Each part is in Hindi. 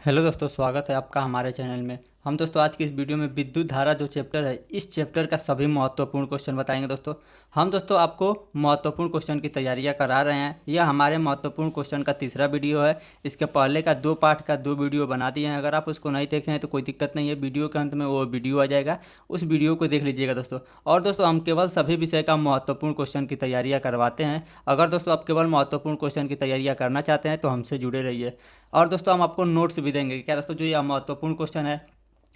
हेलो दोस्तों, स्वागत है आपका हमारे चैनल में। हम दोस्तों आज की इस वीडियो में विद्युत धारा जो चैप्टर है, इस चैप्टर का सभी महत्वपूर्ण क्वेश्चन बताएंगे। दोस्तों हम आपको महत्वपूर्ण क्वेश्चन की तैयारियां करा रहे हैं। यह हमारे महत्वपूर्ण क्वेश्चन का तीसरा वीडियो है। इसके पहले का 2 पार्ट का 2 वीडियो बना दिए हैं। अगर आप उसको नहीं देखे हैं तो कोई दिक्कत नहीं है, वीडियो के अंत में वो वीडियो आ जाएगा, उस वीडियो को देख लीजिएगा दोस्तों। और दोस्तों हम केवल सभी विषय का महत्वपूर्ण क्वेश्चन की तैयारियाँ करवाते हैं। अगर दोस्तों आप केवल महत्वपूर्ण क्वेश्चन की तैयारियाँ करना चाहते हैं तो हमसे जुड़े रहिए। और दोस्तों हम आपको नोट्स भी देंगे। क्या दोस्तों, जो यह महत्वपूर्ण क्वेश्चन है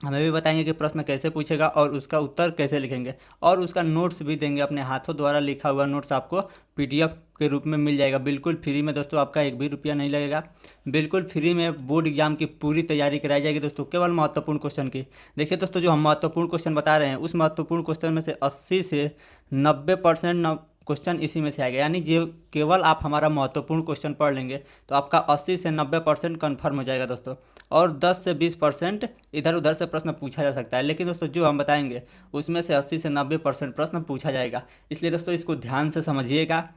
हमें भी बताएंगे कि प्रश्न कैसे पूछेगा और उसका उत्तर कैसे लिखेंगे, और उसका नोट्स भी देंगे। अपने हाथों द्वारा लिखा हुआ नोट्स आपको पीडीएफ के रूप में मिल जाएगा, बिल्कुल फ्री में दोस्तों। आपका 1 भी रुपया नहीं लगेगा, बिल्कुल फ्री में बोर्ड एग्जाम की पूरी तैयारी कराई जाएगी दोस्तों, केवल महत्वपूर्ण क्वेश्चन की। देखिए दोस्तों, जो हम महत्वपूर्ण क्वेश्चन बता रहे हैं उस महत्वपूर्ण क्वेश्चन में से 80 से 90% क्वेश्चन इसी में से आएगा। यानी जो केवल आप हमारा महत्वपूर्ण क्वेश्चन पढ़ लेंगे तो आपका 80 से 90% कन्फर्म हो जाएगा दोस्तों। और 10 से 20% इधर उधर से प्रश्न पूछा जा सकता है, लेकिन दोस्तों जो हम बताएंगे उसमें से 80 से 90% प्रश्न पूछा जाएगा। इसलिए दोस्तों इसको ध्यान से समझिएगा,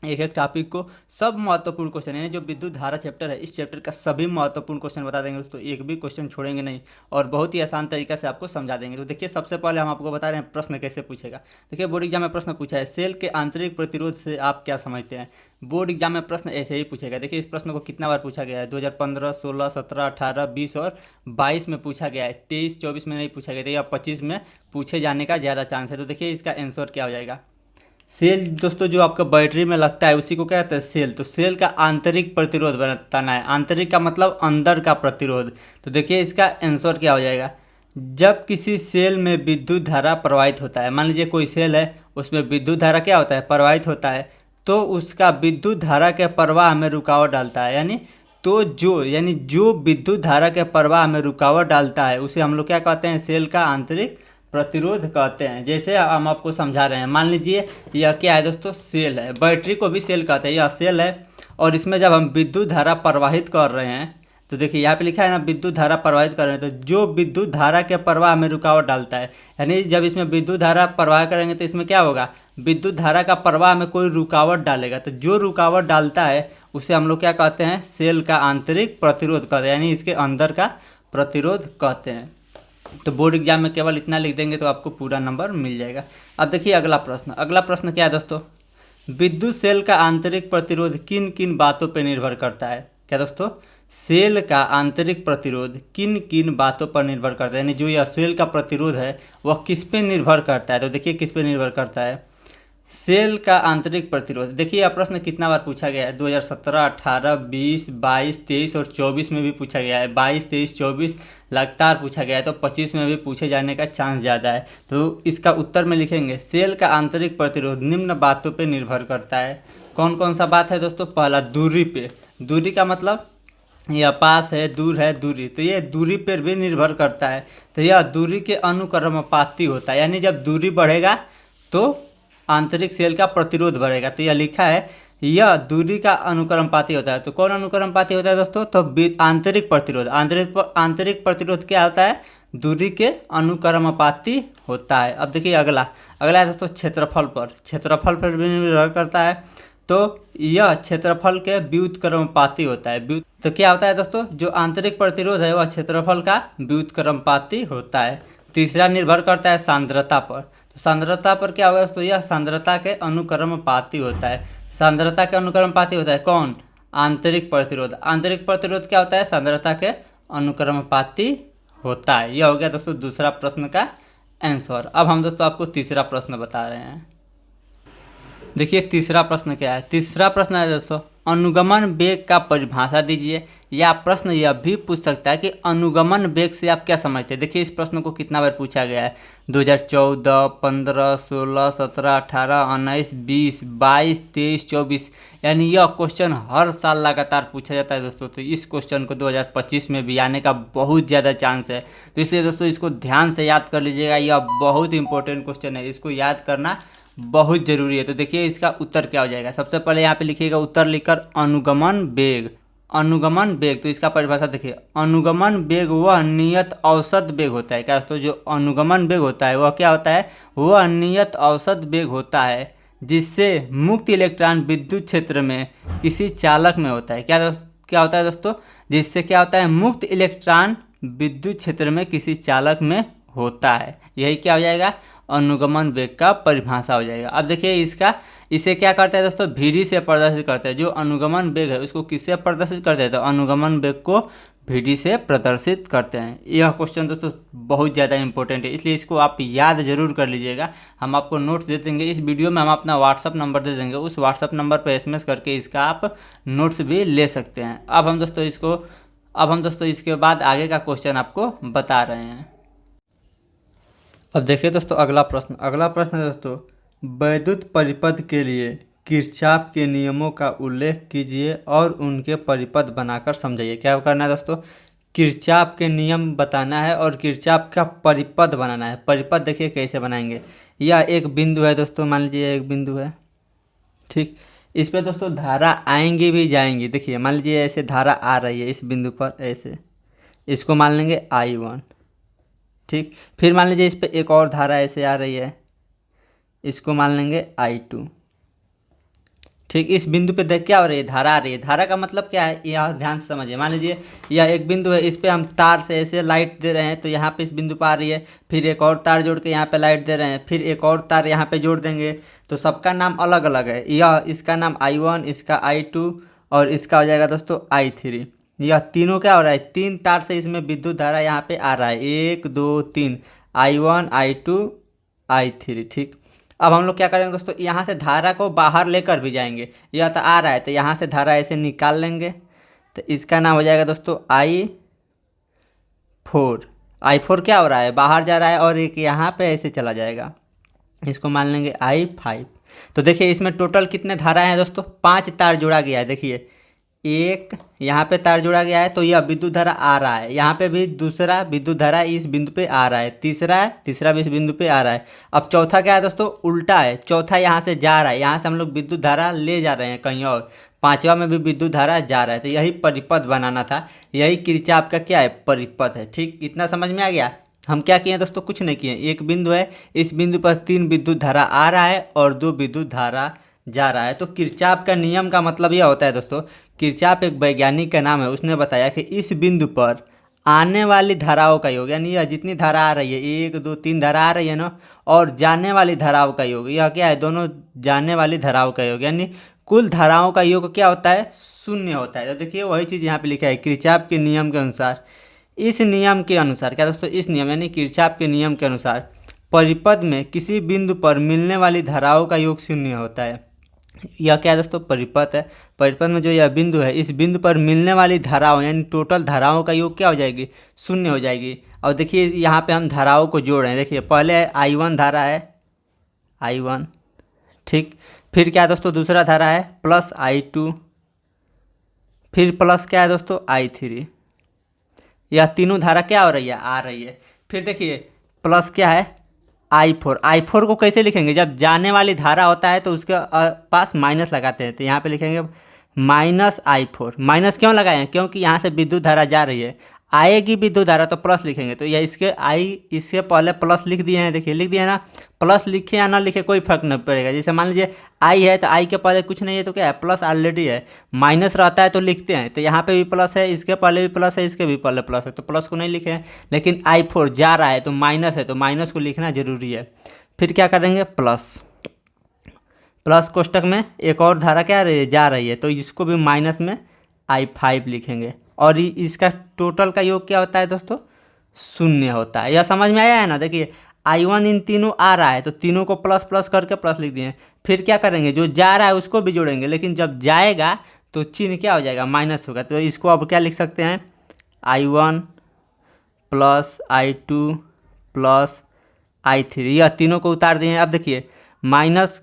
एक एक टॉपिक को। सब महत्वपूर्ण क्वेश्चन यानी जो विद्युत धारा चैप्टर है, इस चैप्टर का सभी महत्वपूर्ण क्वेश्चन बता देंगे दोस्तों, एक भी क्वेश्चन छोड़ेंगे नहीं, और बहुत ही आसान तरीके से आपको समझा देंगे। तो देखिए, सबसे पहले हम आपको बता रहे हैं प्रश्न कैसे पूछेगा। देखिए, बोर्ड एग्जाम में प्रश्न पूछा है, सेल के आंतरिक प्रतिरोध से आप क्या समझते हैं। बोर्ड एग्जाम में प्रश्न ऐसे ही पूछेगा। देखिए, इस प्रश्न को कितना बार पूछा गया है, 2015, 16, 17, 18, 20 और 22 में पूछा गया है। 23, 24 में नहीं पूछा गया था, या 25 में पूछे जाने का ज़्यादा चांस है। तो देखिए इसका आंसर क्या हो जाएगा। सेल दोस्तों जो आपका बैटरी में लगता है उसी को क्या कहते हैं, सेल। तो सेल का आंतरिक प्रतिरोध बताना है। आंतरिक का मतलब अंदर का प्रतिरोध। तो देखिए इसका आंसर क्या हो जाएगा। जब किसी सेल में विद्युत धारा प्रवाहित होता है, मान लीजिए कोई सेल है, उसमें विद्युत धारा क्या होता है, प्रवाहित होता है, तो उसका विद्युत धारा के प्रवाह में रुकावट डालता है। जो विद्युत धारा के प्रवाह में रुकावट डालता है उसे हम लोग क्या कहते हैं, सेल का आंतरिक प्रतिरोध कहते हैं। जैसे हम आपको समझा रहे हैं, मान लीजिए यह क्या है दोस्तों, सेल है। बैटरी को भी सेल कहते हैं, यह सेल है। और इसमें जब हम विद्युत धारा प्रवाहित कर रहे हैं तो देखिए यहाँ पे लिखा है ना, विद्युत धारा प्रवाहित कर रहे हैं, तो जो विद्युत धारा के प्रवाह में रुकावट डालता है, यानी जब इसमें विद्युत धारा प्रवाह करेंगे तो इसमें क्या होगा, विद्युत धारा का प्रवाह में कोई रुकावट डालेगा। तो जो रुकावट डालता है उसे हम लोग क्या कहते हैं, सेल का आंतरिक प्रतिरोध कहते हैं, यानी इसके अंदर का प्रतिरोध कहते हैं। तो बोर्ड एग्जाम में केवल इतना लिख देंगे तो आपको पूरा नंबर मिल जाएगा। अब देखिए अगला प्रश्न। अगला प्रश्न क्या है दोस्तों, विद्युत सेल का आंतरिक प्रतिरोध किन किन बातों पर निर्भर करता है। क्या दोस्तों, सेल का आंतरिक प्रतिरोध किन किन बातों पर निर्भर करता है, यानी जो यह सेल का प्रतिरोध है वह किस पे निर्भर करता है। तो देखिए किस पे निर्भर करता है, सेल का आंतरिक प्रतिरोध। देखिए यह प्रश्न कितना बार पूछा गया है, 2017, 18, 20, 22, 23 और 24 में भी पूछा गया है। 22, 23, 24 लगातार पूछा गया है, तो 25 में भी पूछे जाने का चांस ज़्यादा है। तो इसका उत्तर में लिखेंगे, सेल का आंतरिक प्रतिरोध निम्न बातों पर निर्भर करता है। कौन कौन सा बात है दोस्तों, पहला दूरी पे। दूरी का मतलब यह पास है, दूर है, दूरी, तो ये दूरी पर भी निर्भर करता है। तो यह दूरी के अनुक्रमानुपाती होता है, यानी जब दूरी बढ़ेगा तो आंतरिक सेल का प्रतिरोध बढ़ेगा। तो यह लिखा है यह दूरी का अनुक्रमपाती होता है। तो कौन अनुक्रमपाती होता है दोस्तों, तो आंतरिक प्रतिरोध। आंतरिक प्रतिरोध क्या होता है, दूरी के अनुक्रमपाती होता है। अब देखिए अगला है दोस्तों क्षेत्रफल पर। क्षेत्रफल पर भी निर्भर करता है, तो यह क्षेत्रफल के व्युत्क्रमपाती होता है। तो क्या होता है दोस्तों, जो आंतरिक प्रतिरोध है वह क्षेत्रफल का व्युत्क्रमपाती होता है। तीसरा निर्भर करता है सांद्रता पर। तो सांद्रता पर क्या होगा दोस्तों, यह सांद्रता के अनुक्रमपाती होता है। सांद्रता के अनुक्रमपाती होता है कौन, आंतरिक प्रतिरोध। आंतरिक प्रतिरोध क्या होता है, सांद्रता के अनुक्रमपाती होता है। यह हो गया दोस्तों दूसरा प्रश्न का आंसर। अब हम दोस्तों आपको तीसरा प्रश्न बता रहे हैं। देखिए तीसरा प्रश्न क्या है। तीसरा प्रश्न है दोस्तों, अनुगमन वेग का परिभाषा दीजिए। या प्रश्न यह भी पूछ सकता है कि अनुगमन वेग से आप क्या समझते हैं। देखिए इस प्रश्न को कितना बार पूछा गया है, 2014, 15, 16, 17, 18, 19, 20, 22, 23, 24, यानी यह क्वेश्चन हर साल लगातार पूछा जाता है दोस्तों। तो इस क्वेश्चन को 2025 में भी आने का बहुत ज़्यादा चांस है। तो इसलिए दोस्तों इसको ध्यान से याद कर लीजिएगा, यह बहुत इंपॉर्टेंट क्वेश्चन है, इसको याद करना बहुत जरूरी है। तो देखिए इसका उत्तर क्या हो जाएगा। सबसे पहले यहाँ पे लिखिएगा उत्तर लिखकर अनुगमन वेग। अनुगमन वेग, तो इसका परिभाषा देखिए, अनुगमन वेग वह नियत औसत वेग होता है। क्या दोस्तों, जो अनुगमन वेग होता है वह क्या होता है, वह नियत औसत वेग होता है जिससे मुक्त इलेक्ट्रॉन विद्युत क्षेत्र में किसी चालक में होता है। क्या दोस्तों, क्या होता है दोस्तों, जिससे क्या होता है मुक्त इलेक्ट्रॉन विद्युत क्षेत्र में किसी चालक में होता है। यही क्या हो जाएगा, अनुगमन वेग का परिभाषा हो जाएगा। अब देखिए इसे क्या करता है दोस्तों, VD से प्रदर्शित करता है। जो अनुगमन वेग है उसको किससे प्रदर्शित करते हैं, तो अनुगमन वेग को VD से प्रदर्शित करते हैं। यह क्वेश्चन दोस्तों बहुत ज़्यादा इंपॉर्टेंट है, इसलिए इसको आप याद जरूर कर लीजिएगा। हम आपको नोट्स दे देंगे, इस वीडियो में हम अपना व्हाट्सअप नंबर दे देंगे, उस व्हाट्सअप नंबर पर SMS करके इसका आप नोट्स भी ले सकते हैं। अब हम दोस्तों इसके बाद आगे का क्वेश्चन आपको बता रहे हैं। अब देखिए दोस्तों अगला प्रश्न है दोस्तों, वैद्युत परिपथ के लिए किरचॉफ के नियमों का उल्लेख कीजिए और उनके परिपथ बनाकर समझाइए। क्या करना है दोस्तों, किरचॉफ के नियम बताना है और किरचॉफ का परिपथ बनाना है। परिपथ देखिए कैसे बनाएंगे, यह एक बिंदु है दोस्तों, मान लीजिए एक बिंदु है, ठीक। इस पे दोस्तों धारा आएंगी भी जाएंगी। देखिए मान लीजिए ऐसे धारा आ रही है इस बिंदु पर, ऐसे इसको मान लेंगे I1, ठीक। फिर मान लीजिए इस पे एक और धारा ऐसे आ रही है, इसको मान लेंगे I2, ठीक। इस बिंदु पे देख क्या हो रही है, धारा आ रही है। धारा का मतलब क्या है, यह ध्यान से समझिए। मान लीजिए यह एक बिंदु है, इस पे हम तार से ऐसे लाइट दे रहे हैं, तो यहाँ पे इस बिंदु पर आ रही है। फिर एक और तार जोड़ के यहाँ पे लाइट दे रहे हैं, फिर एक और तार यहाँ पे जोड़ देंगे, तो सबका नाम अलग अलग है। यह इसका नाम I1, इसका I2 और इसका हो जाएगा दोस्तों I3। यह तीनों क्या हो रहा है, 3 तार से इसमें विद्युत धारा यहाँ पे आ रहा है, 1 2 3, I1 I2 I3, ठीक। अब हम लोग क्या करेंगे दोस्तों, यहाँ से धारा को बाहर लेकर भी जाएंगे। यह तो आ रहा है, तो यहाँ से धारा ऐसे निकाल लेंगे, तो इसका नाम हो जाएगा दोस्तों I4 क्या हो रहा है, बाहर जा रहा है, और एक यहाँ पे ऐसे चला जाएगा, इसको मान लेंगे I5। तो देखिए इसमें टोटल कितने धारा हैं दोस्तों, 5 तार जोड़ा गया है। देखिए एक यहाँ पे तार जोड़ा गया है, तो यह विद्युत धारा आ रहा है, यहाँ पे भी दूसरा विद्युत धारा इस बिंदु पे आ रहा है, तीसरा भी इस बिंदु पे आ रहा है। अब चौथा क्या है दोस्तों, उल्टा है, चौथा यहाँ से जा रहा है, यहाँ से हम लोग विद्युत धारा ले जा रहे हैं कहीं और, पांचवा में भी विद्युत धारा जा रहा है। तो यही परिपथ बनाना था, यही किरचॉफ का क्या है, परिपथ है, ठीक। इतना समझ में आ गया। हम क्या किए दोस्तों, कुछ नहीं किए। एक बिंदु है, इस बिंदु पर 3 विद्युत धारा आ रहा है और 2 विद्युत धारा जा रहा है। तो किरचॉफ का नियम का मतलब यह होता है दोस्तों, किरचॉफ एक वैज्ञानिक का नाम है, उसने बताया कि इस बिंदु पर आने वाली धाराओं का योग, यानी यह जितनी धारा आ रही है, 1 2 3 धारा आ रही है ना, और जाने वाली धाराओं का योग, यह क्या है, दोनों जाने वाली धाराओं का योग, यानी कुल धाराओं का योग क्या होता है, 0 होता है। तो देखिए वही चीज़ यहाँ पे लिखा है, किरचॉफ के नियम के अनुसार, इस नियम के अनुसार क्या दोस्तों, इस नियम यानी किरचॉफ के नियम के अनुसार परिपथ में किसी बिंदु पर मिलने वाली धाराओं का योग 0 होता है। यह क्या है दोस्तों, परिपथ है। परिपथ में जो यह बिंदु है, इस बिंदु पर मिलने वाली धाराओं यानी टोटल धाराओं का योग क्या हो जाएगी, 0 हो जाएगी। और देखिए यहाँ पे हम धाराओं को जोड़ रहे हैं। देखिए पहले I1 धारा है, I1, ठीक। फिर क्या है दोस्तों, दूसरा धारा है प्लस I2, फिर प्लस क्या है दोस्तों I3। यह तीनों धारा क्या हो रही है, आ रही है। फिर देखिए प्लस क्या है I4 को कैसे लिखेंगे, जब जाने वाली धारा होता है तो उसके पास माइनस लगाते हैं, तो यहाँ पे लिखेंगे -I4। माइनस क्यों लगाए हैं, क्योंकि यहाँ से विद्युत धारा जा रही है, आएगी विद्युत धारा तो प्लस लिखेंगे। तो यह इसके पहले प्लस लिख दिए हैं, देखिए लिख दिए हैं ना। प्लस लिखे या ना लिखे कोई फर्क नहीं पड़ेगा। जैसे मान लीजिए I है, तो I के पहले कुछ नहीं है तो क्या है, प्लस ऑलरेडी है। माइनस रहता है तो लिखते हैं, तो यहाँ पे भी प्लस है, इसके पहले भी प्लस है, इसके भी पहले प्लस है, तो प्लस को नहीं लिखे हैं। लेकिन I4 जा रहा है तो माइनस है, तो माइनस को लिखना जरूरी है। फिर क्या करेंगे, प्लस कोष्टक में एक और धारा क्या जा रही है, तो इसको भी माइनस में I5 लिखेंगे। और इसका टोटल का योग क्या होता है दोस्तों, 0 होता है। यह समझ में आया है ना। देखिए I1 इन तीनों आ रहा है, तो तीनों को प्लस प्लस करके प्लस लिख दिए। फिर क्या करेंगे, जो जा रहा है उसको भी जोड़ेंगे, लेकिन जब जाएगा तो चिन्ह क्या हो जाएगा, माइनस होगा। तो इसको अब क्या लिख सकते हैं, I1 plus I2 plus I3, यह तीनों को उतार दिए। अब देखिए माइनस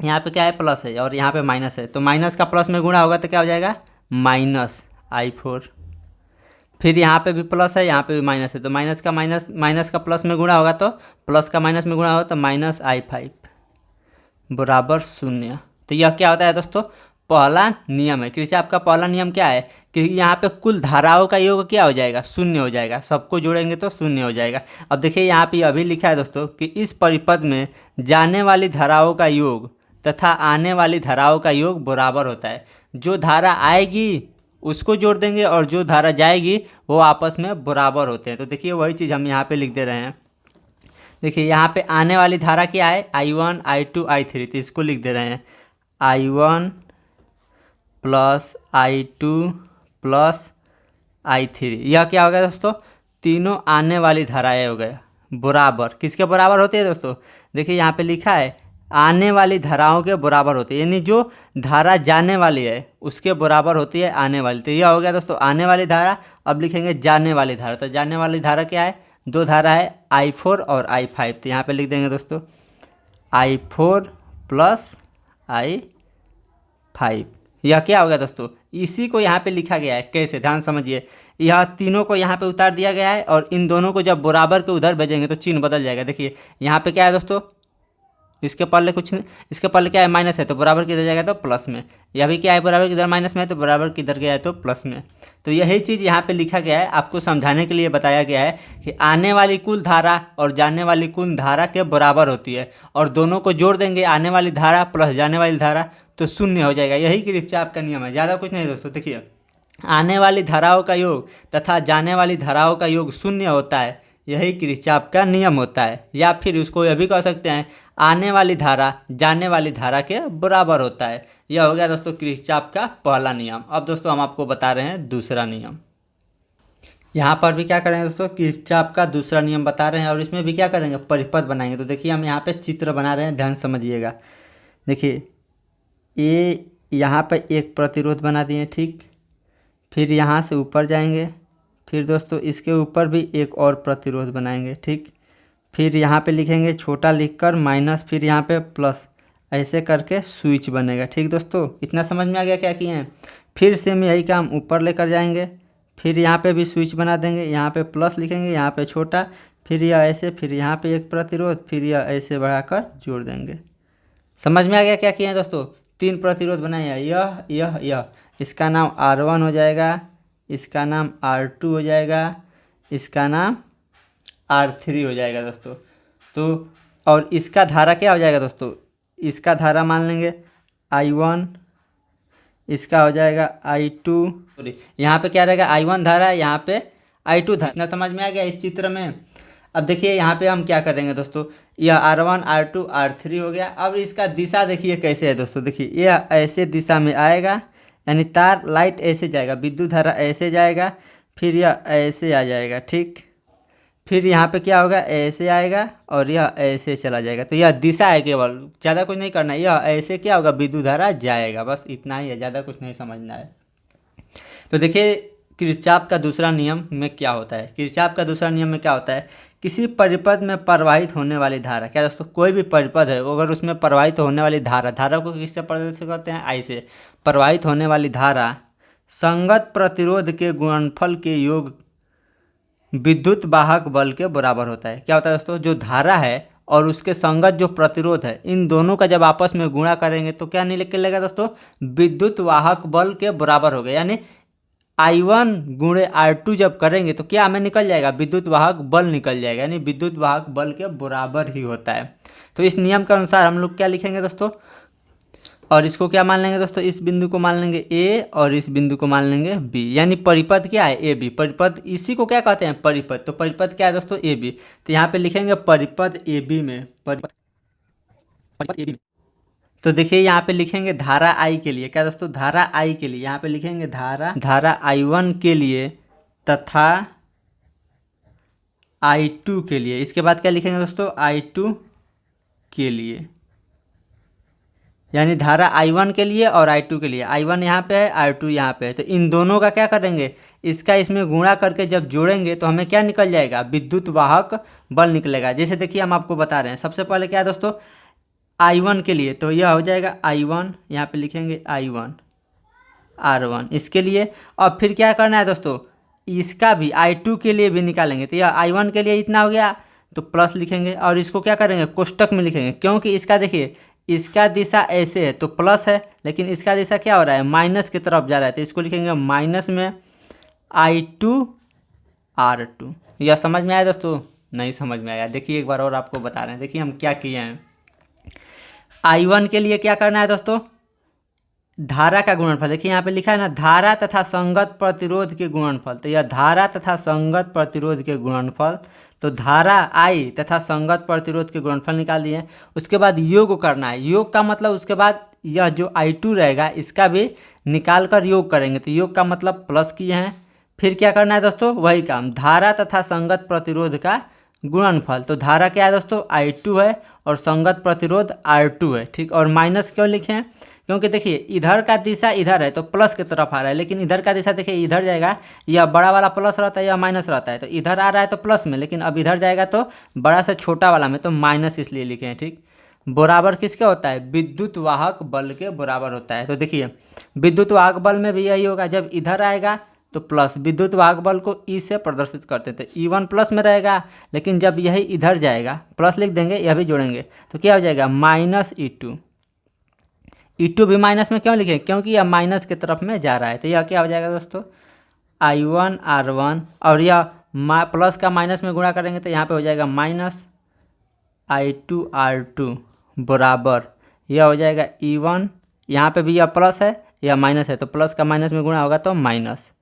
यहाँ पे क्या है, प्लस है, और यहाँ पे माइनस है, तो माइनस का प्लस में गुणा होगा तो क्या हो जाएगा, -I4। फिर यहाँ पे भी प्लस है, यहाँ पे भी माइनस है, तो माइनस का प्लस में गुणा होगा तो प्लस का माइनस में गुणा होगा तो -I5 बराबर 0। तो यह क्या होता है दोस्तों, पहला नियम है। किरचॉफ का पहला नियम क्या है कि यहाँ पे कुल धाराओं का योग क्या हो जाएगा, 0 हो जाएगा। सबको जोड़ेंगे तो 0 हो जाएगा। अब देखिए यहाँ पे अभी लिखा है दोस्तों कि इस परिपथ में जाने वाली धाराओं का योग तथा आने वाली धाराओं का योग बराबर होता है। जो धारा आएगी उसको जोड़ देंगे और जो धारा जाएगी वो आपस में बराबर होते हैं। तो देखिए वही चीज़ हम यहाँ पे लिख दे रहे हैं। देखिए यहाँ पे आने वाली धारा क्या है, I1 I2 I3, तो इसको लिख दे रहे हैं I1 plus I2 plus I3। यह क्या हो गया दोस्तों, तीनों आने वाली धाराएं हो गए बराबर। किसके बराबर होती है दोस्तों, देखिए यहाँ पे लिखा है आने वाली धाराओं के बराबर होती है, यानी जो धारा जाने वाली है उसके बराबर होती है आने वाली। तो यह हो गया दोस्तों आने वाली धारा। अब लिखेंगे जाने वाली धारा। तो जाने वाली धारा क्या है, दो धारा है I4 और I5। तो यहाँ पे लिख देंगे दोस्तों I4 प्लस I5। यह क्या हो गया दोस्तों, इसी को यहाँ पे लिखा गया है। कैसे, ध्यान समझिए। यह तीनों को यहाँ पे उतार दिया गया है और इन दोनों को जब बराबर के उधर भेजेंगे तो चिन्ह बदल जाएगा। देखिए यहाँ पे क्या है दोस्तों, इसके पल्ले कुछ नहीं, इसके पल्ले क्या है, माइनस है, तो बराबर किधर जाएगा तो प्लस में। यह भी क्या है, बराबर किधर माइनस में है, तो बराबर किधर गया है तो प्लस में। तो यही चीज़ यहाँ पे लिखा गया है, आपको समझाने के लिए बताया गया है कि आने वाली कुल धारा और जाने वाली कुल धारा के बराबर होती है, और दोनों को जोड़ देंगे आने वाली धारा प्लस जाने वाली धारा तो शून्य हो जाएगा। यही किरचॉफ का नियम है, ज़्यादा कुछ नहीं दोस्तों। देखिए आने वाली धाराओं का योग तथा जाने वाली धाराओं का योग शून्य होता है, यही किरचॉफ का नियम होता है। या फिर उसको यह भी कह सकते हैं आने वाली धारा जाने वाली धारा के बराबर होता है। यह हो गया दोस्तों किरचॉफ का पहला नियम। अब दोस्तों हम आपको बता रहे हैं दूसरा नियम। यहाँ पर भी क्या करेंगे दोस्तों, किरचॉफ का दूसरा नियम बता रहे हैं, और इसमें भी क्या करेंगे, परिपथ बनाएंगे। तो देखिए हम यहाँ पे चित्र बना रहे हैं, ध्यान समझिएगा। देखिए ये यहाँ पे एक प्रतिरोध बना दिए, ठीक। फिर यहाँ से ऊपर जाएंगे, फिर दोस्तों इसके ऊपर भी एक और प्रतिरोध बनाएंगे, ठीक। फिर यहाँ पे लिखेंगे छोटा लिखकर माइनस, फिर यहाँ पे प्लस, ऐसे करके स्विच बनेगा, ठीक दोस्तों। इतना समझ में आ गया क्या किए हैं। फिर सेम यही काम ऊपर लेकर जाएंगे, फिर यहाँ पे भी स्विच बना देंगे, यहाँ पे प्लस लिखेंगे, यहाँ पे छोटा, फिर यह ऐसे, फिर यहाँ पे एक प्रतिरोध, फिर यह ऐसे बढ़ाकर जोड़ देंगे। समझ में आ गया क्या किए हैं दोस्तों। तीन प्रतिरोध बनाए हैं, यह इसका नाम R1 हो जाएगा, इसका नाम R2 हो जाएगा, इसका नाम R3 हो जाएगा दोस्तों। तो और इसका धारा क्या हो जाएगा दोस्तों, इसका धारा मान लेंगे I1, इसका हो जाएगा I2, यहाँ पे क्या रहेगा I1 धारा, यहाँ पे I2 धारा। इतना समझ में आ गया इस चित्र में। अब देखिए यहाँ पे हम क्या करेंगे दोस्तों, यह R1 R2 R3 हो गया। अब इसका दिशा देखिए कैसे है दोस्तों। देखिए यह ऐसे दिशा में आएगा, यानी तार लाइट ऐसे जाएगा, विद्युत धारा ऐसे जाएगा, फिर यह ऐसे आ जाएगा, ठीक। फिर यहाँ पे क्या होगा, ऐसे आएगा और यह ऐसे चला जाएगा। तो यह दिशा है, केवल ज़्यादा कुछ नहीं करना है। यह ऐसे क्या होगा, विद्युत धारा जाएगा, बस इतना ही है, ज़्यादा कुछ नहीं समझना है। तो देखिए किरचॉफ का दूसरा नियम में क्या होता है। किरचॉफ का दूसरा नियम में क्या होता है, किसी परिपथ में प्रवाहित होने वाली धारा, क्या दोस्तों, कोई भी परिपथ है अगर उसमें प्रवाहित होने वाली धारा को किससे प्रदर्शित करते हैं, आई से। प्रवाहित होने वाली धारा संगत प्रतिरोध के गुणनफल के योग विद्युत वाहक बल के बराबर होता है। क्या होता है दोस्तों, जो धारा है और उसके संगत जो प्रतिरोध है, इन दोनों का जब आपस में गुणा करेंगे तो क्या निकलेगा दोस्तों, विद्युत वाहक बल के बराबर हो गया। यानी I1 गुणे R2 जब करेंगे तो क्या हमें निकल जाएगा, विद्युत वाहक बल निकल जाएगा, यानी विद्युत वाहक बल के बराबर ही होता है। तो इस नियम के अनुसार हम लोग क्या लिखेंगे दोस्तों, और इसको क्या मान लेंगे दोस्तों, इस बिंदु को मान लेंगे A और इस बिंदु को मान लेंगे B, यानी परिपथ क्या है, AB। परिपथ इसी को क्या कहते हैं, परिपथ। तो परिपथ क्या है दोस्तों, AB। तो यहाँ पे लिखेंगे परिपथ AB में, परिपथ AB में। तो देखिए यहाँ पे लिखेंगे धारा I के लिए, क्या दोस्तों, धारा I के लिए यहाँ पे लिखेंगे धारा I1 के लिए तथा I2 के लिए। इसके बाद क्या लिखेंगे दोस्तों, I2 के लिए, यानी धारा I1 के लिए और I2 के लिए। I1 यहाँ पे है, R2 यहाँ पे है, तो इन दोनों का क्या करेंगे, इसका इसमें गुणा करके जब जोड़ेंगे तो हमें क्या निकल जाएगा, विद्युत वाहक बल निकलेगा। जैसे देखिए हम आपको बता रहे हैं, सबसे पहले क्या है दोस्तों, I1 के लिए तो यह हो जाएगा I1, यहाँ पे लिखेंगे I1 R1 इसके लिए। और फिर क्या करना है दोस्तों, इसका भी I2 के लिए भी निकालेंगे। तो यह I1 के लिए इतना हो गया तो प्लस लिखेंगे, और इसको क्या करेंगे, कोष्टक में लिखेंगे, क्योंकि इसका देखिए इसका दिशा ऐसे है तो प्लस है, लेकिन इसका दिशा क्या हो रहा है, माइनस की तरफ जा रहा है, तो इसको लिखेंगे माइनस में I2 R2। यह समझ में आया दोस्तों, नहीं समझ में आया, देखिए एक बार और आपको बता रहे हैं। देखिए हम क्या किए हैं, I1 के लिए क्या करना है दोस्तों, धारा का गुणनफल, देखिए यहाँ पे लिखा है ना, धारा तथा संगत प्रतिरोध के गुणनफल। तो यह धारा तथा संगत प्रतिरोध के गुणनफल, तो धारा आई तथा संगत प्रतिरोध के गुणनफल निकाल दिए। उसके बाद योग करना है। योग का मतलब उसके बाद यह जो I2 रहेगा इसका भी निकाल कर योग करेंगे। तो योग का मतलब प्लस किए हैं। फिर क्या करना है दोस्तों, वही काम, धारा तथा संगत प्रतिरोध का गुणनफल। तो धारा क्या है दोस्तों, I2 है और संगत प्रतिरोध R2 है, ठीक। और माइनस क्यों लिखे हैं, क्योंकि देखिए इधर का दिशा इधर है तो प्लस की तरफ आ रहा है, लेकिन इधर का दिशा देखिए इधर जाएगा, यह बड़ा वाला प्लस रहता है या माइनस रहता है। तो इधर आ रहा है तो प्लस में, लेकिन अब इधर जाएगा तो बड़ा से छोटा वाला में, तो माइनस इसलिए लिखे हैं, ठीक। बराबर किसके होता है, विद्युत वाहक बल के बराबर होता है। तो देखिए विद्युत वाहक बल में भी यही होगा, जब इधर आएगा तो प्लस, विद्युत वाहक बल को ई से प्रदर्शित करते थे, E1 प्लस में रहेगा, लेकिन जब यही इधर जाएगा प्लस लिख देंगे, यह भी जोड़ेंगे तो क्या हो जाएगा, माइनस E2। E2 भी माइनस में क्यों लिखे, क्योंकि यह माइनस की तरफ में जा रहा है। तो यह क्या हो जाएगा दोस्तों, I1 R1, और यह प्लस का माइनस में गुणा करेंगे तो यहाँ पे हो जाएगा माइनस I2 R2 बराबर, यह हो जाएगा E1, यहाँ पे भी यह प्लस है यह माइनस है, तो प्लस का माइनस में गुणा होगा तो माइनस।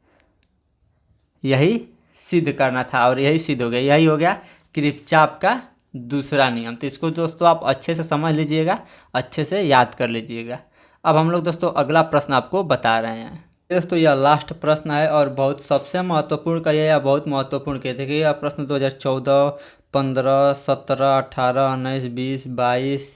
यही सिद्ध करना था और यही सिद्ध हो गया। यही हो गया किरचॉफ का दूसरा नियम। तो इसको दोस्तों आप अच्छे से समझ लीजिएगा, अच्छे से याद कर लीजिएगा। अब हम लोग दोस्तों अगला प्रश्न आपको बता रहे हैं। दोस्तों यह लास्ट प्रश्न है और बहुत सबसे महत्वपूर्ण का या बहुत महत्वपूर्ण के, देखिए यह प्रश्न 2014, 15, 17, 18, 19, 20, 22,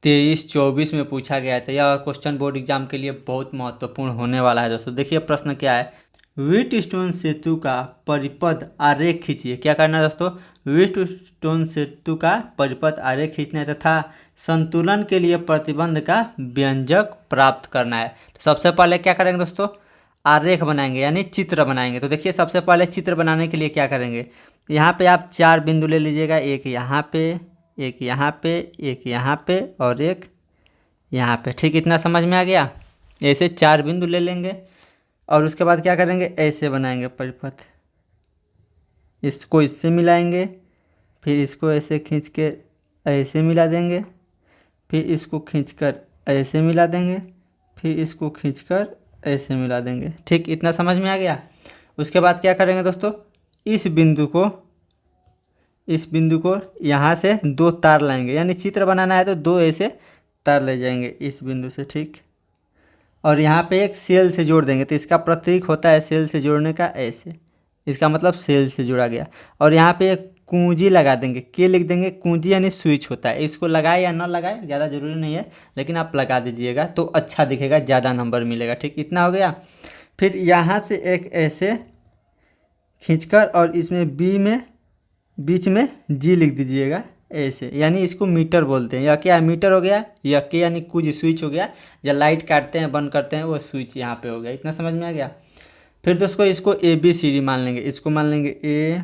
23, 24 में पूछा गया था। यह क्वेश्चन बोर्ड एग्जाम के लिए बहुत महत्वपूर्ण होने वाला है दोस्तों। देखिए प्रश्न क्या है, व्हीटस्टोन सेतु का परिपथ आरेख खींचिए। क्या करना है दोस्तों, व्हीटस्टोन सेतु का परिपथ आरेख खींचना है तथा संतुलन के लिए प्रतिबंध का व्यंजक प्राप्त करना है। तो सबसे पहले क्या करेंगे दोस्तों, आरेख बनाएंगे यानी चित्र बनाएंगे। तो देखिए सबसे पहले चित्र बनाने के लिए क्या करेंगे, यहाँ पे आप 4 बिंदु ले लीजिएगा, एक यहाँ पे, एक यहाँ पे, एक यहाँ पे और एक यहाँ पे, ठीक। इतना समझ में आ गया। ऐसे 4 बिंदु ले लेंगे और उसके बाद क्या करेंगे, ऐसे बनाएंगे परिपथ, इसको इससे मिलाएंगे, फिर इसको ऐसे खींच के ऐसे मिला देंगे, फिर इसको खींचकर ऐसे मिला देंगे, फिर इसको खींचकर ऐसे मिला देंगे, ठीक। इतना समझ में आ गया। उसके बाद क्या करेंगे दोस्तों, इस बिंदु को यहाँ से 2 तार लाएंगे, यानी चित्र बनाना है तो 2 ऐसे तार ले जाएंगे इस बिंदु से, ठीक। और यहाँ पे एक सेल से जोड़ देंगे, तो इसका प्रतीक होता है सेल से जोड़ने का ऐसे, इसका मतलब सेल से जोड़ा गया। और यहाँ पे एक कुंजी लगा देंगे, के लिख देंगे, कुंजी यानी स्विच होता है। इसको लगाए या ना लगाए ज़्यादा ज़रूरी नहीं है, लेकिन आप लगा दीजिएगा तो अच्छा दिखेगा, ज़्यादा नंबर मिलेगा, ठीक। इतना हो गया। फिर यहाँ से एक ऐसे खींचकर और इसमें बीच में जी लिख दीजिएगा ऐसे, यानी इसको मीटर बोलते हैं। यह क्या है, मीटर हो गया। यह के यानी कुछ स्विच हो गया, जब लाइट काटते हैं बंद करते हैं वो स्विच यहाँ पे हो गया। इतना समझ में आ गया। फिर दोस्तों इसको ABCD मान लेंगे, इसको मान लेंगे A,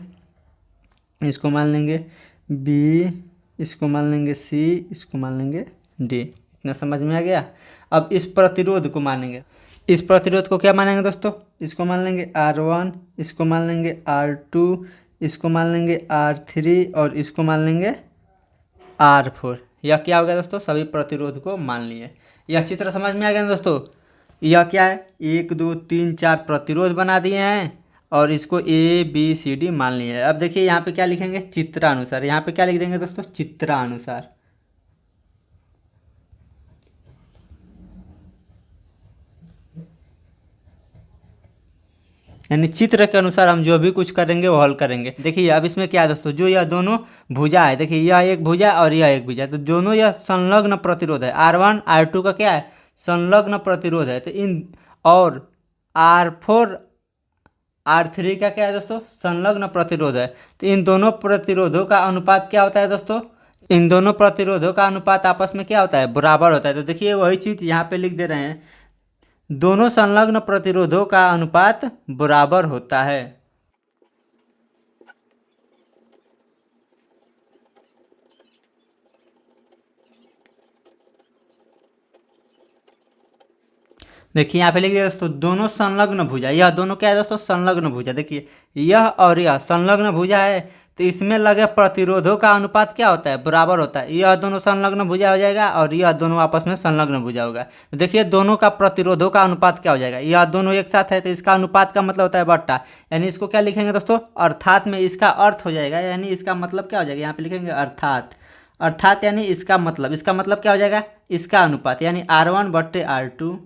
इसको मान लेंगे B, इसको मान लेंगे C, इसको मान लेंगे D। इतना समझ में आ गया। अब इस प्रतिरोध को मानेंगे, इस प्रतिरोध को क्या मानेंगे दोस्तों, इसको मान लेंगे R1, इसको मान लेंगे R2, इसको मान लेंगे R3 और इसको मान लेंगे R4। यह क्या हो गया दोस्तों, सभी प्रतिरोध को मान लिए। यह चित्र समझ में आ गया ना दोस्तों। यह क्या है, 1 2 3 4 प्रतिरोध बना दिए हैं और इसको ABCD मान लिए हैं। अब देखिए यहाँ पे क्या लिखेंगे, चित्रानुसार। यहाँ पे क्या लिख देंगे दोस्तों, चित्रानुसार। यानी चित्र के अनुसार हम जो भी कुछ करेंगे वो हल करेंगे। देखिए अब इसमें क्या है दोस्तों, जो यह दोनों भुजा है, देखिए यह एक भुजा और यह एक भुजा, तो दोनों यह संलग्न प्रतिरोध है। R1 R2 का क्या है, संलग्न प्रतिरोध है। तो इन और R4 R3 का क्या है दोस्तों, संलग्न प्रतिरोध है। तो इन दोनों प्रतिरोधों का अनुपात क्या होता है दोस्तों, इन दोनों प्रतिरोधों का अनुपात आपस में क्या होता है, बराबर होता है। तो देखिए वही चीज़ यहाँ पे लिख दे रहे हैं, दोनों संलग्न प्रतिरोधों का अनुपात बराबर होता है। देखिए यहाँ पे लिख दिया दोस्तों, दोनों संलग्न भुजा। यह दोनों क्या है दोस्तों? संलग्न भुजा। देखिए यह और यह संलग्न भुजा है, तो इसमें लगे प्रतिरोधों का अनुपात क्या होता है? बराबर होता है। यह दोनों संलग्न भुजा हो जाएगा और यह दोनों आपस में संलग्न भुजा होगा। तो देखिए दोनों का प्रतिरोधों का अनुपात क्या हो जाएगा? यह दोनों एक साथ है तो इसका अनुपात का मतलब होता है बट्टा, यानी इसको क्या लिखेंगे दोस्तों? अर्थात में इसका अर्थ हो जाएगा, यानी इसका मतलब क्या हो जाएगा? यहाँ पे लिखेंगे अर्थात। अर्थात यानी इसका मतलब क्या हो जाएगा? इसका अनुपात, यानी R1/R2,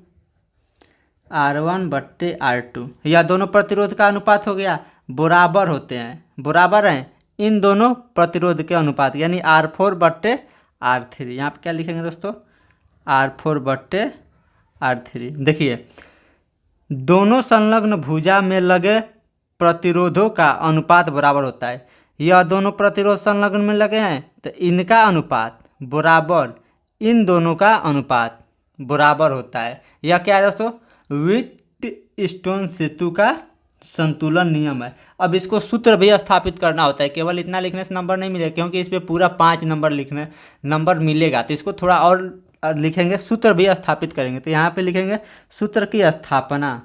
R1/R2। यह दोनों प्रतिरोध का अनुपात हो गया, बराबर होते हैं, बराबर हैं इन दोनों प्रतिरोध के अनुपात, यानी R4/R3। यहाँ पे क्या लिखेंगे दोस्तों? R4/R3। देखिए दोनों संलग्न भुजा में लगे प्रतिरोधों का अनुपात बराबर होता है। यह दोनों प्रतिरोध संलग्न में लगे हैं तो इनका अनुपात बराबर इन दोनों का अनुपात बराबर होता है। यह क्या है दोस्तों? व्हीटस्टोन सेतु का संतुलन नियम है। अब इसको सूत्र भी स्थापित करना होता है, केवल इतना लिखने से नंबर नहीं मिलेगा, क्योंकि इस पे पूरा 5 नंबर मिलेगा। तो इसको थोड़ा और लिखेंगे, सूत्र भी स्थापित करेंगे। तो यहाँ पे लिखेंगे सूत्र की स्थापना।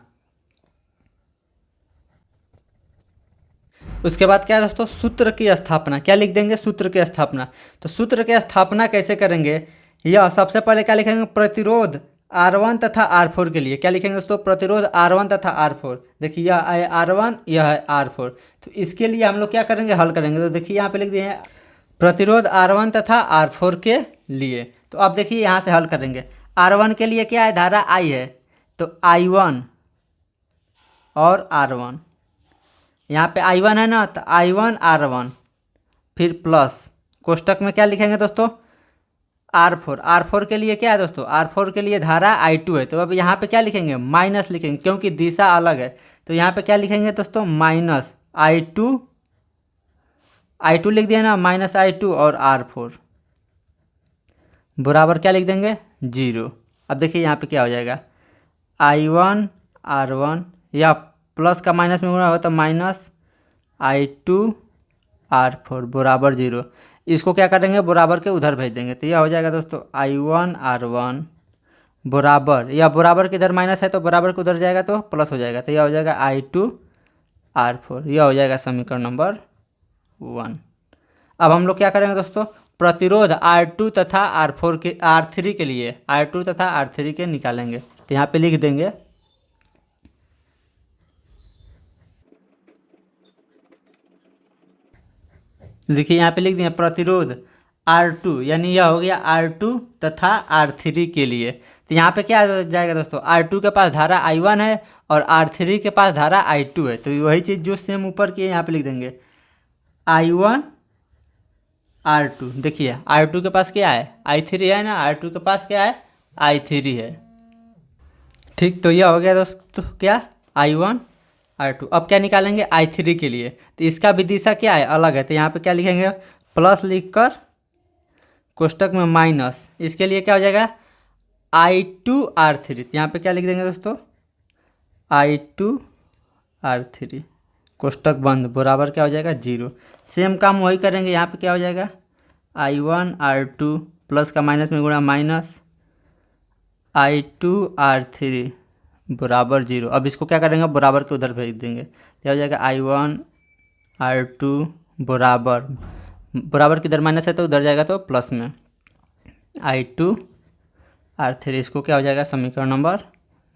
उसके बाद क्या है दोस्तों? सूत्र की स्थापना। क्या लिख देंगे? सूत्र की स्थापना। तो सूत्र की स्थापना कैसे करेंगे? यह सबसे पहले क्या लिखेंगे? प्रतिरोध R1 तथा R4 के लिए क्या लिखेंगे दोस्तों? प्रतिरोध R1 तथा R4। देखिए यह है R1, यह है R4। तो इसके लिए हम लोग क्या करेंगे? हल करेंगे। तो देखिए यहाँ पे लिख दिए हैं प्रतिरोध R1 तथा R4 के लिए। तो अब देखिए यहाँ से हल करेंगे। R1 के लिए क्या है? धारा I है, तो I1 और R1। यहाँ पे I1 है ना, तो I1 R1 फिर प्लस कोष्टक में क्या लिखेंगे दोस्तों? R4 के लिए क्या है दोस्तों? R4 के लिए धारा I2 है, तो अब यहाँ पे क्या लिखेंगे? माइनस लिखेंगे, क्योंकि दिशा अलग है। तो यहाँ पे क्या लिखेंगे दोस्तों? माइनस I2 लिख दिया ना, माइनस I2 और R4 बराबर क्या लिख देंगे? 0। अब देखिए यहाँ पे क्या हो जाएगा? I1 R1 या प्लस का माइनस में गुणा हो तो माइनस I2 R4 बराबर 0। इसको क्या करेंगे? बराबर के उधर भेज देंगे। तो यह हो जाएगा दोस्तों I1 R1 बराबर, या बराबर के इधर माइनस है तो बराबर के उधर जाएगा तो प्लस हो जाएगा। तो यह हो जाएगा I2 R4। यह हो जाएगा समीकरण नंबर 1। अब हम लोग क्या करेंगे दोस्तों? प्रतिरोध R2 तथा R3 के लिए R2 तथा R3 के निकालेंगे। तो यहाँ पे लिख देंगे देखिए यहाँ पे लिख दिए प्रतिरोध R2, यानी यह हो गया R2 तथा R3 के लिए। तो यहाँ पे क्या हो जाएगा दोस्तों? R2 के पास धारा I1 है और R3 के पास धारा I2 है, तो वही चीज़ जो सेम ऊपर की है यहाँ पे लिख देंगे I1 R2। देखिए R2 के पास क्या है? I3 है ना, R2 के पास क्या है? I3 है। ठीक, तो यह हो गया दोस्तों क्या? I1 R2। अब क्या निकालेंगे? I3 के लिए। तो इसका भी दिशा क्या है? अलग है। तो यहाँ पे क्या लिखेंगे? प्लस लिखकर कोष्टक में माइनस, इसके लिए क्या हो जाएगा? I2 R3। तो यहाँ पे क्या लिख देंगे दोस्तों? I2 R3 कोष्टक बंद बराबर क्या हो जाएगा? 0। सेम काम वही करेंगे। यहाँ पे क्या हो जाएगा? I1 R2 प्लस का माइनस में गुणा माइनस I2 R3 बराबर 0। अब इसको क्या करेंगे? बराबर के उधर भेज देंगे। क्या हो जाएगा? I1 R2 बराबर किधर माइनस है तो उधर जाएगा तो प्लस में I2 R3। इसको क्या हो जाएगा? समीकरण नंबर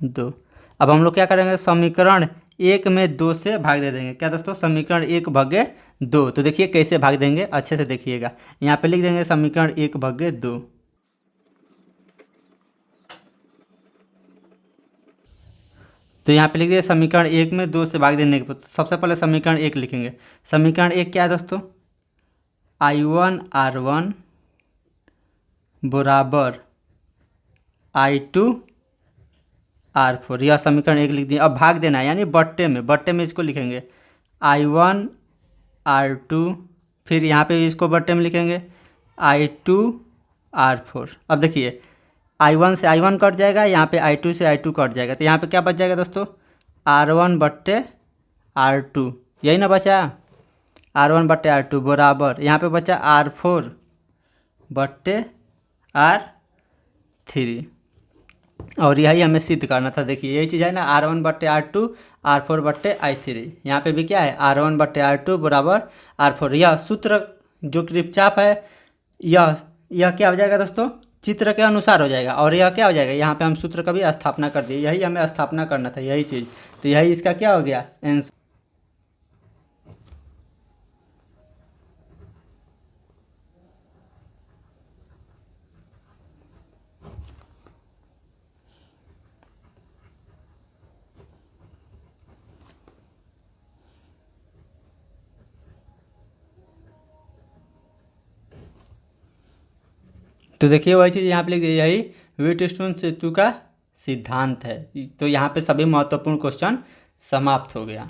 2। अब हम लोग क्या करेंगे? समीकरण 1 में 2 से भाग दे देंगे। क्या दोस्तों? समीकरण 1/2। तो देखिए कैसे भाग देंगे, अच्छे से देखिएगा। यहाँ पे लिख देंगे समीकरण 1/2। तो यहाँ पे लिख दिए समीकरण 1 में 2 से भाग देने के बाद सबसे पहले समीकरण 1 लिखेंगे। समीकरण 1 क्या है दोस्तों? I1 R1 बराबर I2 R4। यह समीकरण 1 लिख दिए। अब भाग देना है, यानी बट्टे में इसको लिखेंगे I1 R2, फिर यहाँ पे इसको बट्टे में लिखेंगे I2 R4। अब देखिए I1 से I1 कट जाएगा, यहाँ पे I2 से I2 कट जाएगा, तो यहाँ पे क्या बच जाएगा दोस्तों? R1/R2, यही ना बचा? R1/R2 बराबर यहाँ पे बचा R4/R3। और यही हमें सिद्ध करना था। देखिए यही चीज़ है ना, R1/R2 R4/I3। यहाँ पे भी क्या है, R1/R2 बराबर R4। यह सूत्र जो किरचॉफ है, यह क्या हो जाएगा दोस्तों, चित्र के अनुसार हो जाएगा। और यह क्या हो जाएगा, यहाँ पे हम सूत्र का भी स्थापना कर दिए, यही हमें स्थापना करना था, यही चीज़। तो यही इसका क्या हो गया आंसर। तो देखिए वही चीज़ यहाँ पे लिख दी, यही व्हीटस्टोन सेतु का सिद्धांत है। तो यहाँ पे सभी महत्वपूर्ण क्वेश्चन समाप्त हो गया।